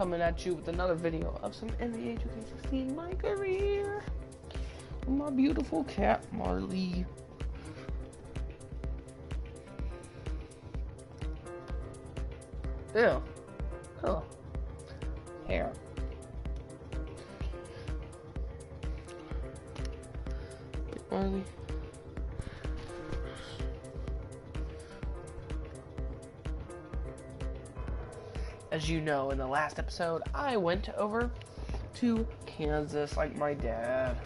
coming at you with another video of some NBA 2K16 Mycareer. My beautiful cat, Marley. Ew. Oh. Hair. Marley. As you know, in the last episode, I went over to Kansas like my dad.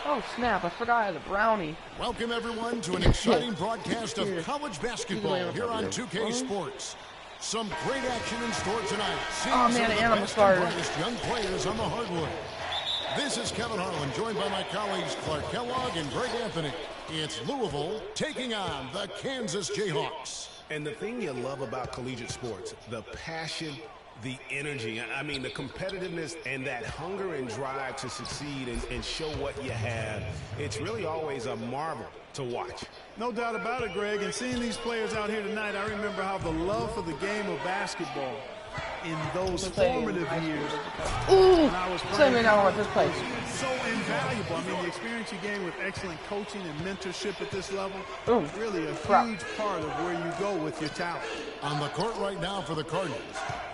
Oh snap, I forgot I had a brownie. Welcome everyone to an exciting broadcast of college basketball here on 2K Sports. Some great action in store tonight. Oh man, the Animal best started. and brightest young players on the hardwood. This is Kevin Harlan, joined by my colleagues Clark Kellogg and Greg Anthony. It's Louisville taking on the Kansas Jayhawks. And the thing you love about collegiate sports, the passion, the energy, I mean the competitiveness and that hunger and drive to succeed and show what you have, it's really always a marvel to watch. No doubt about it, Greg. And seeing these players out here tonight, I remember how the love for the game of basketball in those formative years. Ooh! Send me down with this place. So invaluable. I mean, the experience you gain with excellent coaching and mentorship at this level, really a huge part of where you go with your talent. On the court right now for the Cardinals,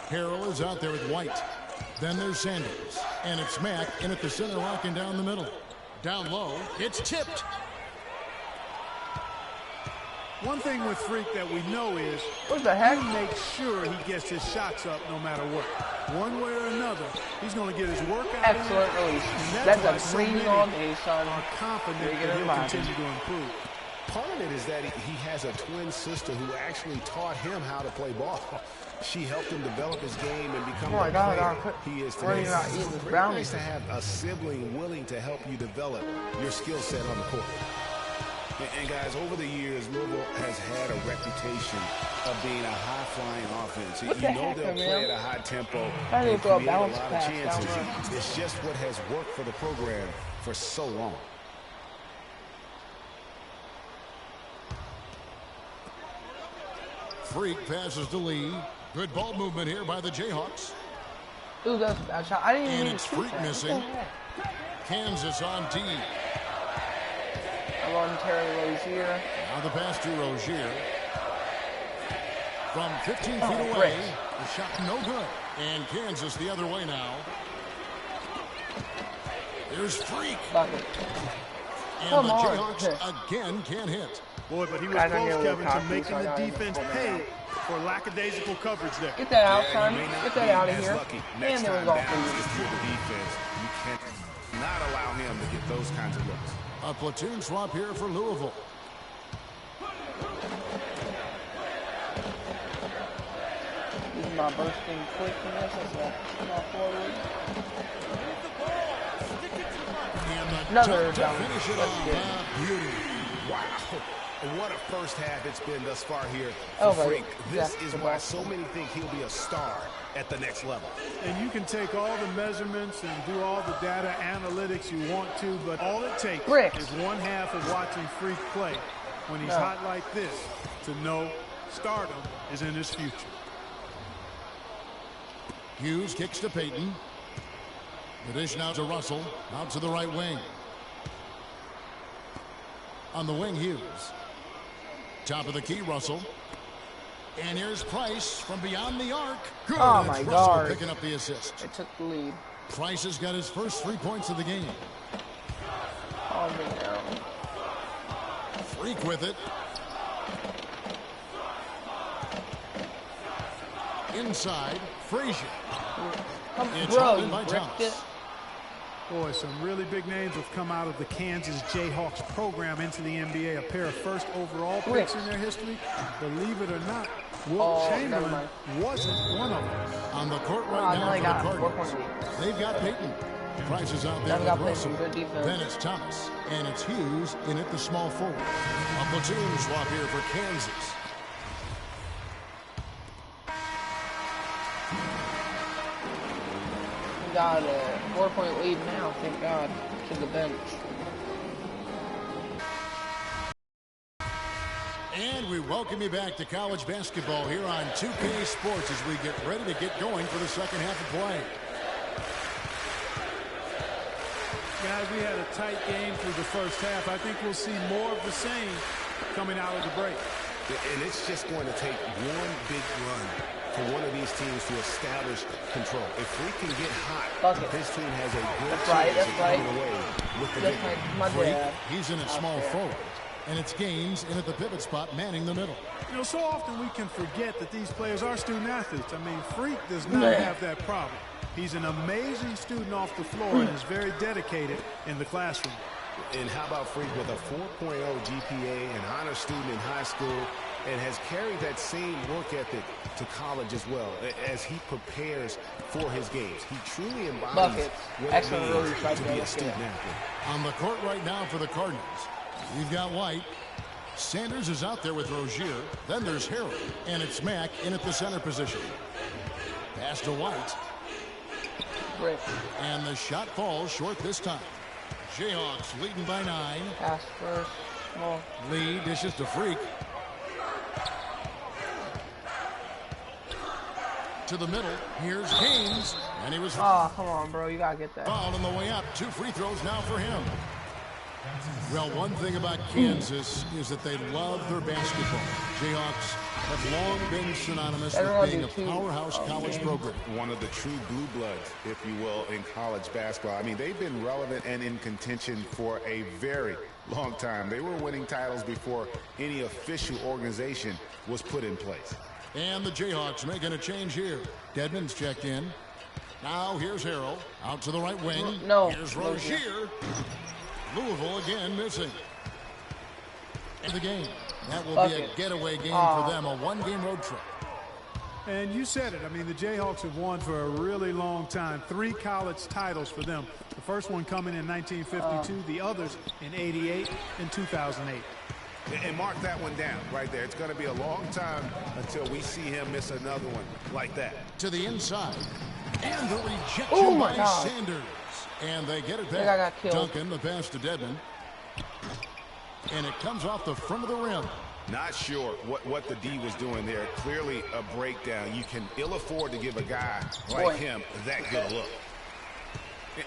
Harrell is out there with White. Then there's Sanders. And it's Mack in at the center, locking down the middle. Down low, it's tipped. One thing with Freak that we know is what the heck? He makes sure he gets his shots up no matter what. One way or another, he's going to get his work out. Excellent release. That's a green all day, son. Are confident that he'll continue to improve. Part of it is that he has a twin sister who actually taught him how to play ball. She helped him develop his game and become the player he is today. It's very nice to have a sibling willing to help you develop your skill set on the court. And guys, over the years, Louisville has had a reputation of being a high-flying offense. You know they'll play at a high tempo and create a lot of chances. It's just what has worked for the program for so long. Freak passes to Lee. Good ball movement here by the Jayhawks. Ooh, that's a bad shot. I didn't even and it's Freak missing. Kansas on D. On Terry Rozier. Now the pass to Rozier. From 15 feet away. The shot no good. And Kansas the other way now. There's Freak. Bucket. And the Jayhawks again can't hit. Boy, but he was close, Kevin, to making the defense pay for lackadaisical coverage there. Get that out, son. Get that out of here. And there was all for the defense. You cannot allow him to get those kinds of looks. A platoon swap here for Louisville. This is my bursting quickness as a small forward. Another down. Finish it off. Beauty. Wow. What a first half it's been thus far here for Freak. This is why so many think he'll be a star at the next level. And you can take all the measurements and do all the data analytics you want to, but all it takes is one half of watching Freak play when he's hot like this to know stardom is in his future. Hughes kicks to Payton. The dish now to Russell. Out to the right wing. On the wing, Hughes. Top of the key, Russell. And here's Price from beyond the arc. Good. Oh my God! Picking up the assist. It took the lead. Price has got his first 3 points of the game. Oh man. Freak with it. Inside, Frazier. It's held in by Thomas. Boy, some really big names have come out of the Kansas Jayhawks program into the NBA. A pair of first overall picks in their history. Believe it or not, Wilt Chamberlain wasn't one of them. On the court right now for the Cardinals. They've got Payton. Price is out there with Russell. Then it's Thomas. And it's Hughes in at the small forward. A platoon swap here for Kansas. Got a 4-point lead now, thank God, to the bench. And we welcome you back to college basketball here on 2K Sports as we get ready to get going for the second half of play. Guys, we had a tight game through the first half. I think we'll see more of the same coming out of the break. And it's just going to take one big run for one of these teams to establish control. If we can get hot, this team has a good chance of coming away with the victory. He's in at small forward, and it's Gaines in at the pivot spot, manning the middle. You know, so often we can forget that these players are student athletes. I mean, Freak does not have that problem. He's an amazing student off the floor and is very dedicated in the classroom. And how about Freak with a 4.0 GPA, an honor student in high school, and has carried that same work ethic to college as well as he prepares for his games. He truly embodies what it means to be a student athlete. On the court right now for the Cardinals, we've got White. Sanders is out there with Rozier. Then there's Harold, and it's Mack in at the center position. Pass to White. And the shot falls short this time. Jayhawks leading by 9. Pass first. Small. Lee dishes to Freak. To the middle. Here's Gaines. And he was... Oh, come on, bro. You got to get that. Fouled on the way up. 2 free throws now for him. Well, one thing about Kansas is that they love their basketball. Jayhawks have long been synonymous with being a powerhouse college program. One of the true blue bloods, if you will, in college basketball. I mean, they've been relevant and in contention for a very long time. They were winning titles before any official organization was put in place. And the Jayhawks making a change here. Dedmon's checked in. Now here's Harrell out to the right wing. Here's Rozier. Louisville again missing. In the game. That will be a getaway game for them, a one-game road trip. And you said it. I mean, the Jayhawks have won for a really long time. 3 college titles for them. The first one coming in 1952, the others in 88 and 2008. And mark that one down right there. It's going to be a long time until we see him miss another one like that. To the inside. And the rejection by Sanders. And they get it back. Duncan, the pass to Dedmon. And it comes off the front of the rim. Not sure what the D was doing there. Clearly a breakdown. You can ill afford to give a guy like him that good a look.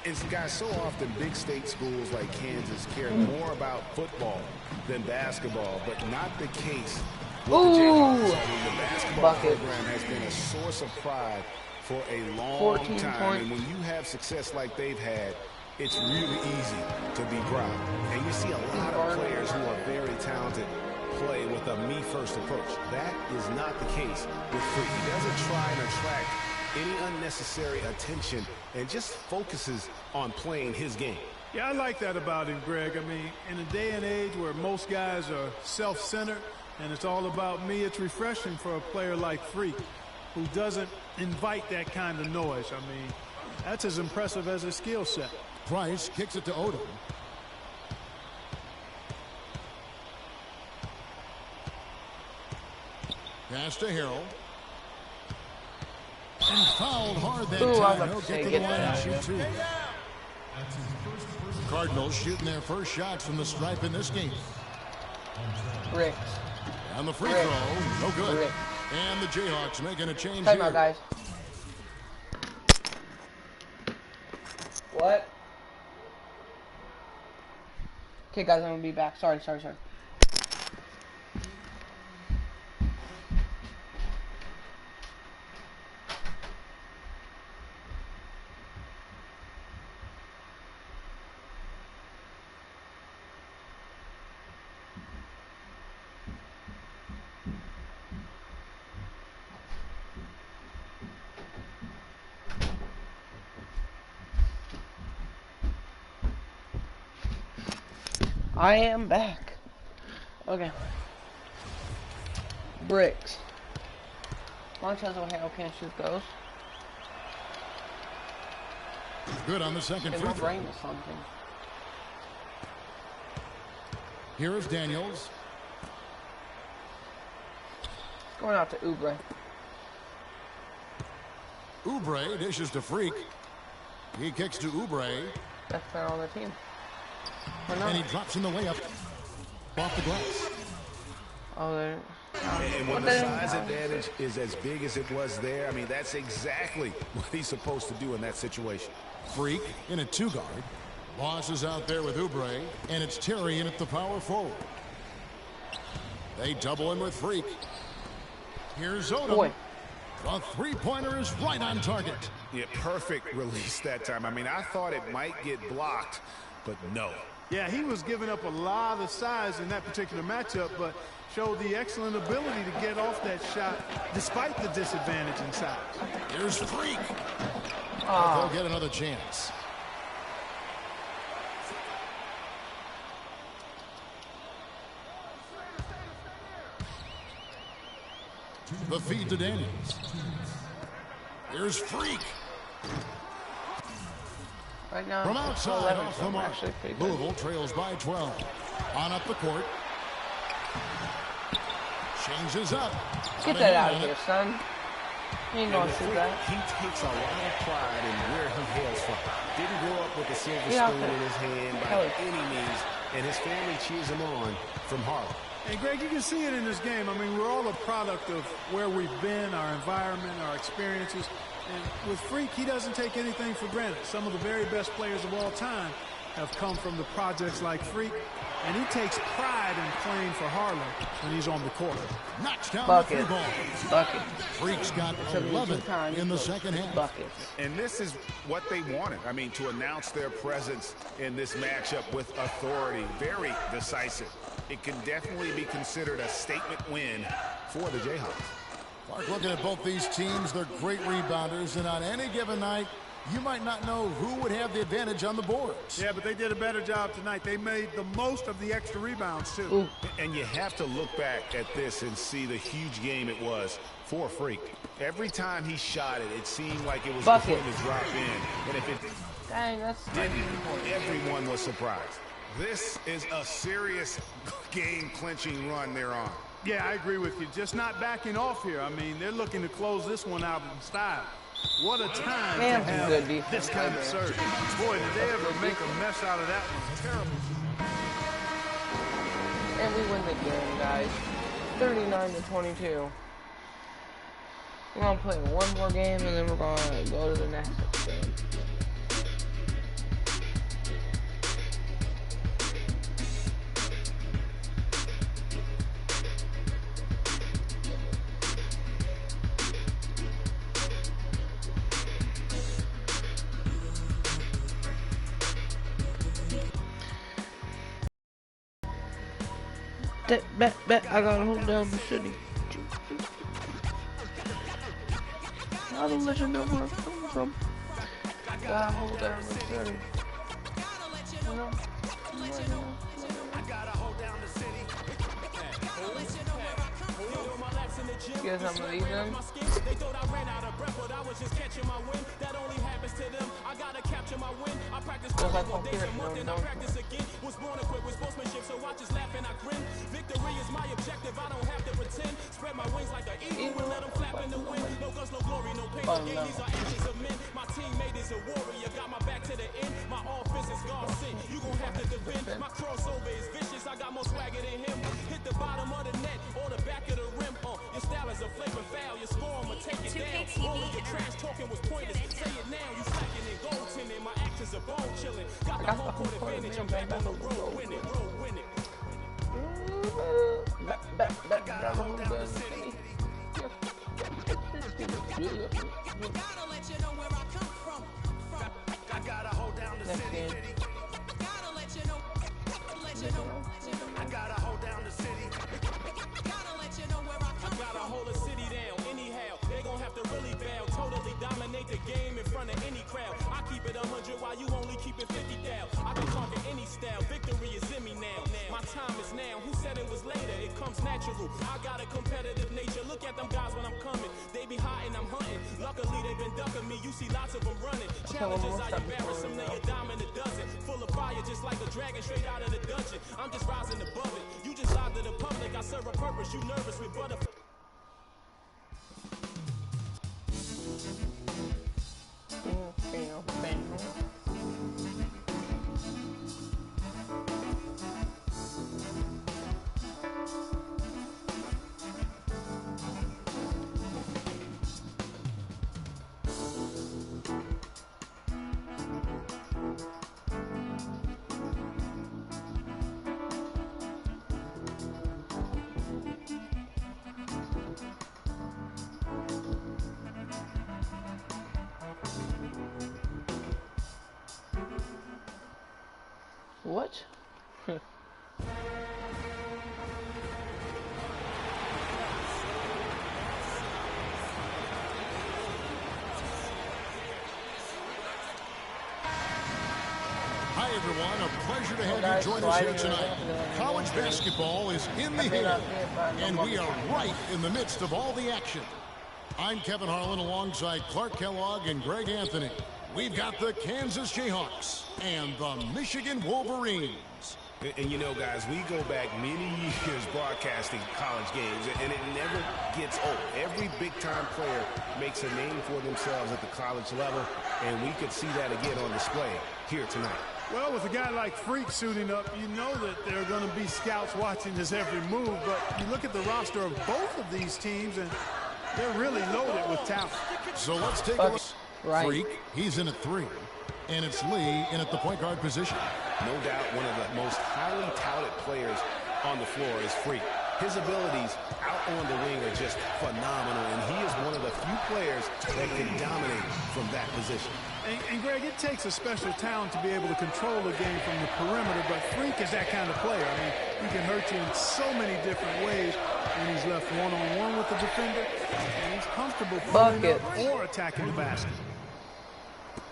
And guys, so often big state schools like Kansas care more about football than basketball, but not the case with the Jayhawks. I mean, the basketball program has been a source of pride for a long time. And when you have success like they've had, it's really easy to be proud. And you see a lot of players who are very talented play with a me-first approach. That is not the case with Freak. He doesn't try and attract any unnecessary attention and just focuses on playing his game. Yeah, I like that about him, Greg. I mean, in a day and age where most guys are self-centered and it's all about me, it's refreshing for a player like Freak who doesn't invite that kind of noise. I mean, that's as impressive as his skill set. Price kicks it to Odom. Pass to Harrell. And fouled hard that time. He'll get to the line and shoot 2. Cardinals shooting their first shots from the stripe in this game. Rick. And the free throw, no good. And the Jayhawks making a change here. Time out, guys. What? Okay, guys, I'm going to be back. Sorry. I am back. Okay. Bricks. Montez O'Hare can't shoot those. Good on the second free throw. Something. Here is Daniels. Going out to Oubre. Oubre dishes to Freak. He kicks to Oubre. Best player on the team. And he drops in the layup off the glass. And when the size advantage is as big as it was there, I mean, that's exactly what he's supposed to do in that situation. Freak in a 2-guard. Boss is out there with Oubre, and it's Terry in at the power forward. They double him with Freak. Here's Odom. Boy. The three-pointer is right on target. Yeah, perfect release that time. I mean, I thought it might get blocked, but no. Yeah, he was giving up a lot of size in that particular matchup, but showed the excellent ability to get off that shot despite the disadvantage in size. Here's Freak. They'll get another chance. The feed to Daniels. Here's Freak. Right now, from outside off the mark. Louisville trails by 12. On up the court. Changes up. Get that out of here, son. He ain't gonna shoot that. He takes a lot of pride in where he hails from. Didn't grow up with a silver spoon in his hand by any means, and his family cheers him on from Harlem. And Greg, you can see it in this game. I mean, we're all a product of where we've been, our environment, our experiences. And with Freak, he doesn't take anything for granted. Some of the very best players of all time have come from the projects like Freak. And he takes pride in playing for Harlem when he's on the court. Knocks down Bucket. the 3 ball. Bucket. Freak's got 11 in the second half. Buckets. And this is what they wanted. I mean, to announce their presence in this matchup with authority. Very decisive. It can definitely be considered a statement win for the Jayhawks. Clark, looking at both these teams, they're great rebounders, and on any given night, you might not know who would have the advantage on the boards. Yeah, but they did a better job tonight. They made the most of the extra rebounds, too. Ooh. And you have to look back at this and see the huge game it was for Freak. Every time he shot it, it seemed like it was going to drop in. And if it didn't, everyone was surprised. This is a serious game-clinching run they're on. Yeah, I agree with you. Just not backing off here. I mean, they're looking to close this one out in style. What a time to have this kind of surge. Boy, did they ever make a mess out of that one. Terrible. And we win the game, guys. 39-22. We're going to play one more game, and then we're going to go to the next game. Bet, I gotta hold down the city. I don't let you know where I'm coming from. Gotta hold down the city. You know? You guys have my evening? They thought I ran out of breath, but I was just catching my wind. That only happens to them. I gotta capture my win. I practice for 4 days a month and I practice again. Was born equipped with sportsmanship, so I just laugh and I grin. Victory is my objective, I don't have to pretend. Spread my wings like an eagle and let them flap in the wind. No guns, no glory, no pain, no gain. These are actions of men. My teammate is a warrior, got my back to the end. My offense is God sent. You gon' have to defend. My crossover is vicious, I got more swagger than him. Hit the bottom of the net or the back of the rim. Your style is a flavor foul. Your score, I'ma take it down. All of your trash talking was pointless. Say it now, you slacking and goaltending. My actions are bone chilling. Got the home court advantage. I'm back on the road winning. Bet, gotta hold down the city. Gotta let you know where I come from. I gotta hold down the city. Gotta let you know. I gotta hold down the city. Gotta let you know where I come from. I gotta hold the city down. Anyhow, they gon' have to really bow. Totally dominate the game in front of any crowd. I keep it 100 while you only keep it 50 down. I can conquer any style. Victory is in me now. My time is now. Who said it was later? It comes natural. I got a competitive nature. Look at them guys when I'm coming. They be hot and I'm hunting. Luckily they've been ducking me. You see lots of them running. Challenges I embarrass them. They a dime in a dozen. Full of fire just like a dragon straight out of the dungeon. I'm just rising above it. You just lied to the public. I serve a purpose. You nervous with butterflies. What? Hi, everyone. A pleasure to have you join us here tonight. College basketball is in the air, and we are right in the midst of all the action. I'm Kevin Harlan alongside Clark Kellogg and Greg Anthony. We've got the Kansas Jayhawks and the Michigan Wolverines. And you know, guys, we go back many years broadcasting college games, and it never gets old. Every big-time player makes a name for themselves at the college level, and we could see that again on display here tonight. Well, with a guy like Freak suiting up, you know that there are going to be scouts watching his every move, but you look at the roster of both of these teams, and they're really loaded with talent. So let's take a look. Right. Freak, he's in at 3, and it's Lee in at the point guard position. No doubt one of the most highly touted players on the floor is Freak. His abilities out on the wing are just phenomenal, and he is one of the few players that can dominate from that position. And Greg, it takes a special talent to be able to control the game from the perimeter, but Freak is that kind of player. I mean, he can hurt you in so many different ways when he's left one-on-one with the defender, and he's comfortable pulling up or attacking the basket.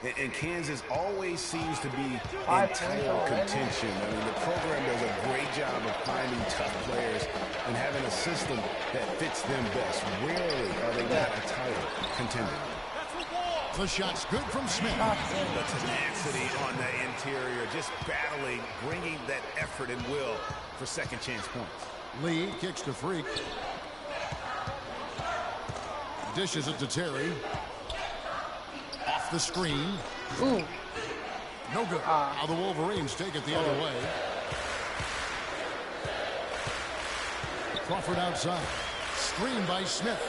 And Kansas always seems to be in title contention. I mean, the program does a great job of finding tough players and having a system that fits them best. Rarely are they not a title contender. The shot's good from Smith. The tenacity on the interior, just battling, bringing that effort and will for second chance points. Lee kicks to Freak. Dishes it to Terry. Off the screen. Ooh. No good. Now the Wolverines take it the other way. Crawford outside. Screen by Smith.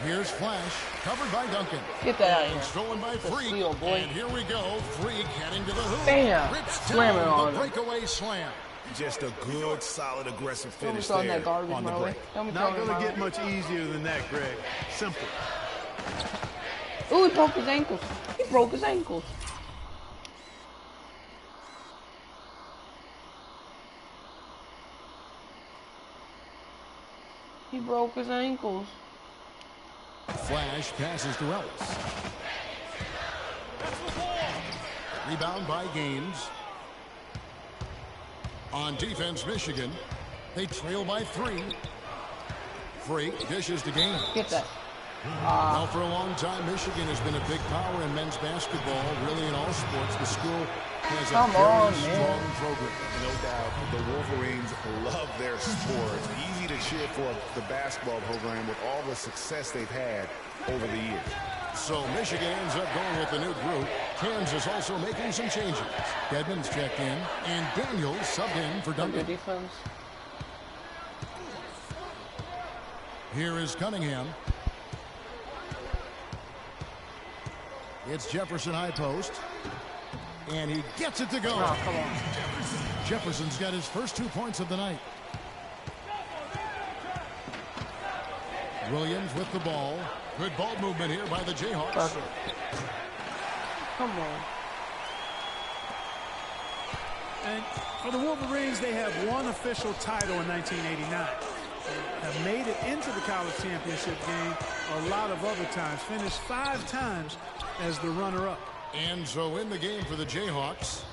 Here's Flash, covered by Duncan. Get that out of here. Stolen by Freak. Steal, boy. And here we go. Freak heading to the hoop. Bam! Rips Slam it down on the breakaway slam. Just a good, solid, aggressive finish there that on the break. Not going to get much easier than that, Greg. Simple. Ooh, he broke his ankles. He broke his ankles. He broke his ankles. Flash passes to Ellis. Rebound by Gaines. On defense, Michigan. They trail by 3. Freak dishes to Gaines. Get that. Now, for a long time, Michigan has been a big power in men's basketball, really in all sports. The school has a very strong program. No doubt, the Wolverines love their sport. It's easy to cheer for the basketball program with all the success they've had over the years. So Michigan ends up going with a new group. Kansas also making some changes. Dedmon's checked in, and Daniels subbed in for Duncan. Defense. Here is Cunningham. It's Jefferson high post. And he gets it to go. Oh, come on. Jefferson's got his first 2 points of the night. Williams with the ball. Good ball movement here by the Jayhawks. Come on. And for the Wolverines, they have one official title in 1989. Have made it into the college championship game a lot of other times. Finished 5 times as the runner-up. And so in the game for the Jayhawks,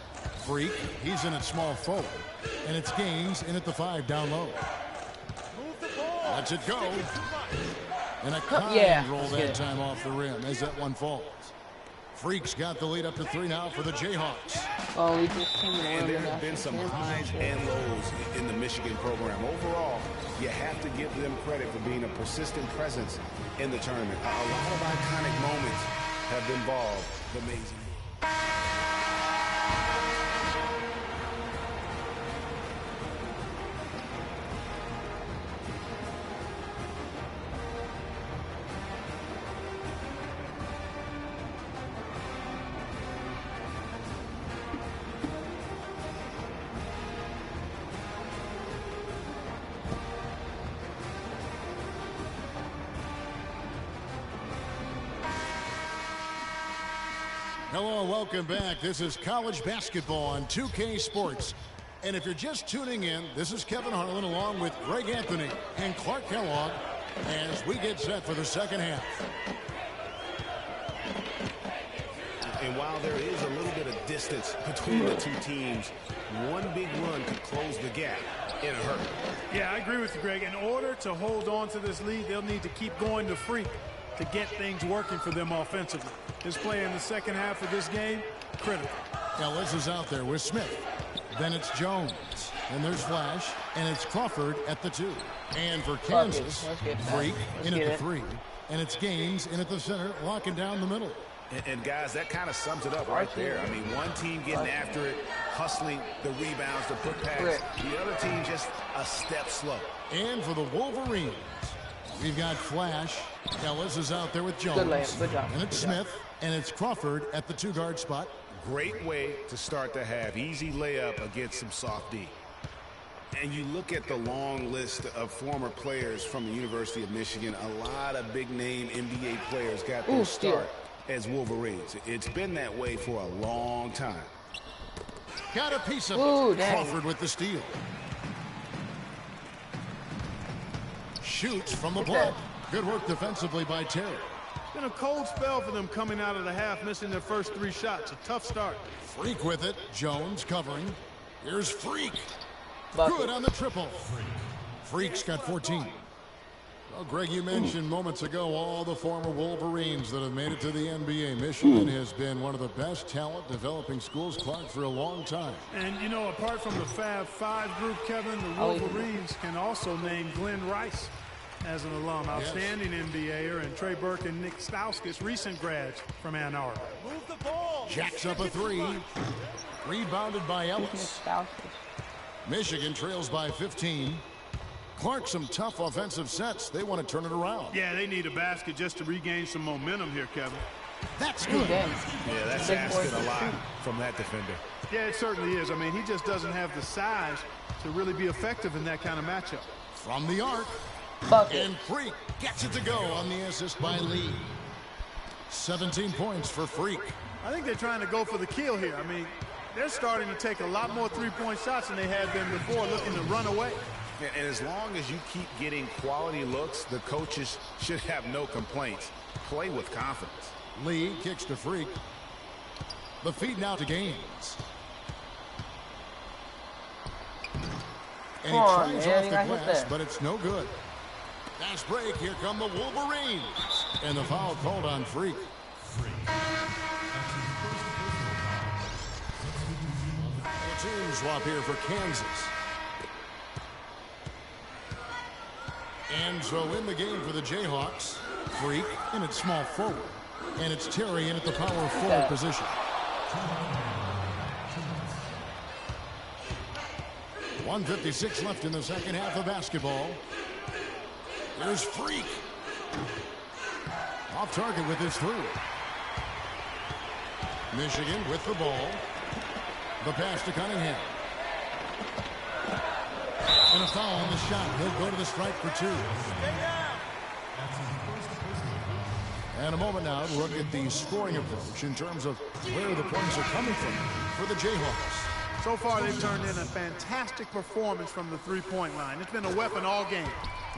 Freak, he's in at small forward. And it's Gaines in at the 5 down low. Lets it go. And a kind roll that time off the rim as that one falls. Freak's got the lead up to 3 now for the Jayhawks. Oh, he just came in. And there have been some highs and lows in the Michigan program. Overall, you have to give them credit for being a persistent presence in the tournament. A lot of iconic moments have involved the amazing. welcome back. This is college basketball on 2K Sports. And if you're just tuning in, this is Kevin Harlan along with Greg Anthony and Clark Kellogg as we get set for the second half. And while there is a little bit of distance between the two teams, one big run could close the gap in a hurry. Yeah, I agree with you, Greg. In order to hold on to this lead, they'll need to keep going to Freak to get things working for them offensively. His play in the second half of this game, critical. Ellis is out there with Smith. Then it's Jones. And there's Flash. And it's Crawford at the 2. And for Kansas, Freak in at the 3. And it's Gaines in at the center, locking down the middle. And guys, that kind of sums it up right there. I mean, one team getting after it, hustling the rebounds to put past. The other team just a step slow. And for the Wolverines, we've got Flash. Ellis is out there with Jones. Good job. And it's Smith. And it's Crawford at the 2-guard spot. Great way to start the half. Easy layup against some soft D. And you look at the long list of former players from the University of Michigan. A lot of big-name NBA players got their start as Wolverines. It's been that way for a long time. Got a piece of it. Crawford with the steal. Shoots from the block. Good work defensively by Terry. It's been a cold spell for them coming out of the half, missing their first 3 shots. A tough start. Freak with it. Jones covering. Here's Freak. Bucket. Good on the triple. Freak's got 14. Well, Greg, you mentioned moments ago all the former Wolverines that have made it to the NBA. Michigan has been one of the best talent developing schools, Clark, for a long time. And, you know, apart from the Fab 5 group, Kevin, the Wolverines can also name Glenn Rice as an alum, outstanding NBAer, and Trey Burke and Nick Stauskas, recent grads from Ann Arbor. Move the ball. Jacks up a 3. Rebounded by Ellis. Michigan trails by 15. Clark, some tough offensive sets. They want to turn it around. Yeah, they need a basket just to regain some momentum here, Kevin. That's good. Yeah, that's asking a lot from that defender. Yeah, it certainly is. I mean, he just doesn't have the size to really be effective in that kind of matchup. From the arc. Bucket. And Freak gets it to go on the assist by Lee. 17 points for Freak. I think they're trying to go for the kill here. I mean, they're starting to take a lot more three-point shots than they had been before, looking to run away. And as long as you keep getting quality looks, the coaches should have no complaints. Play with confidence. Lee kicks to Freak. The feed now to Gaines. And he tries off the glass, but it's no good. Fast break. Here come the Wolverines. And the foul called on Freak. A team swap here for Kansas. And so in the game for the Jayhawks, Freak in at small forward. And it's Terry in at the power forward position. .156 left in the second half of basketball. There's Freak. Off target with his 3. Michigan with the ball. The pass to Cunningham. And a foul on the shot. He'll go to the strike for 2. And a moment now to look at the scoring approach in terms of where the points are coming from for the Jayhawks. So far, they've turned in a fantastic performance from the three-point line. It's been a weapon all game.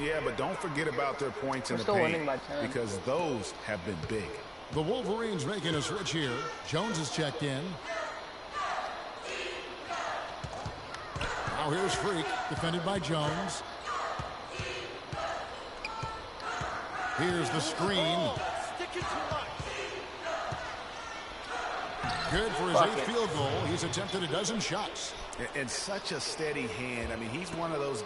Yeah, but don't forget about their points in the paint, because those have been big. The Wolverines making a switch here. Jones is checked in. Now here's Freak, defended by Jones. Here's the screen. Good for his 8th field goal. He's attempted a dozen shots. And such a steady hand. I mean, he's one of those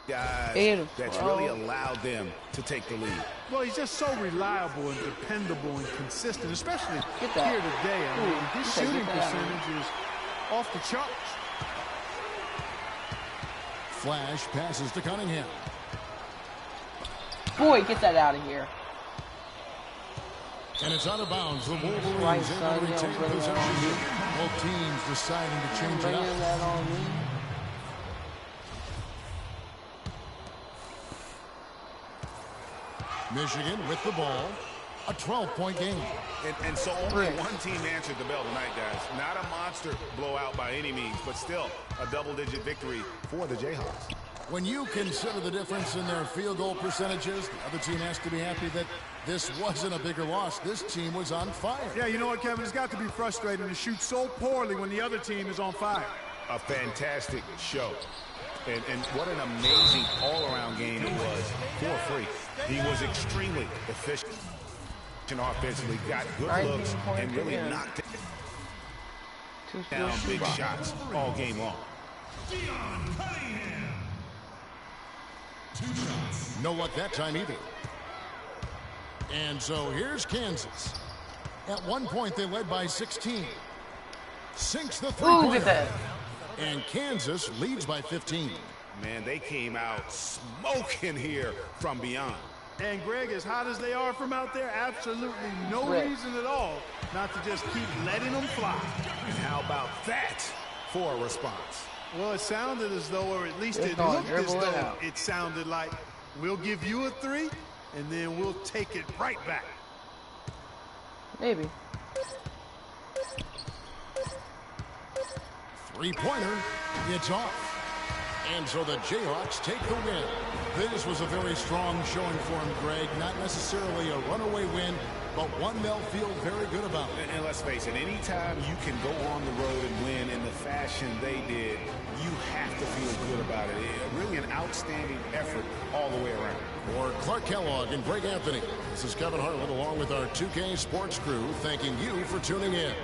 guys that's really allowed them to take the lead. Well, he's just so reliable and dependable and consistent, especially here today. I mean, his shooting percentage is off the charts. Flash passes to Cunningham. Boy, get that out of here. And it's out of bounds. The Wolverines able to retain possession. Both teams deciding to change it up. Michigan with the ball. a 12-point game. And so only one team answered the bell tonight, guys. Not a monster blowout by any means, but still a double-digit victory for the Jayhawks. When you consider the difference in their field goal percentages, the other team has to be happy that this wasn't a bigger loss. This team was on fire. Yeah, you know what, Kevin? It's got to be frustrating to shoot so poorly when the other team is on fire. A fantastic show. And what an amazing all-around game it was for Free. He was extremely efficient offensively, got good looks, and really knocked down big shots all game long. No luck that time either. And so here's Kansas. At one point, they led by 16. Sinks the three-pointer. And Kansas leads by 15. Man, they came out smoking here from beyond. And Greg, as hot as they are from out there, absolutely no reason at all not to just keep letting them fly. And how about that for a response? Well, it sounded as though, or at least it looked as though it sounded like, we'll give you a three, and then we'll take it right back. Maybe. Three-pointer, it's off. And so the Jayhawks take the win. This was a very strong showing for them, Greg. Not necessarily a runaway win, but one they'll feel very good about. And let's face it, anytime you can go on the road and win in the fashion they did, you have to feel good about it. Really an outstanding effort all the way around. For Clark Kellogg and Greg Anthony, this is Kevin Harlan along with our 2K Sports crew, thanking you for tuning in.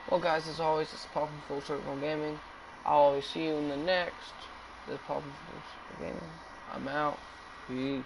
Well, guys, as always, it's Popping Full Circle Gaming. I'll always see you in the next. This Popping Full Circle Gaming. I'm out. Peace.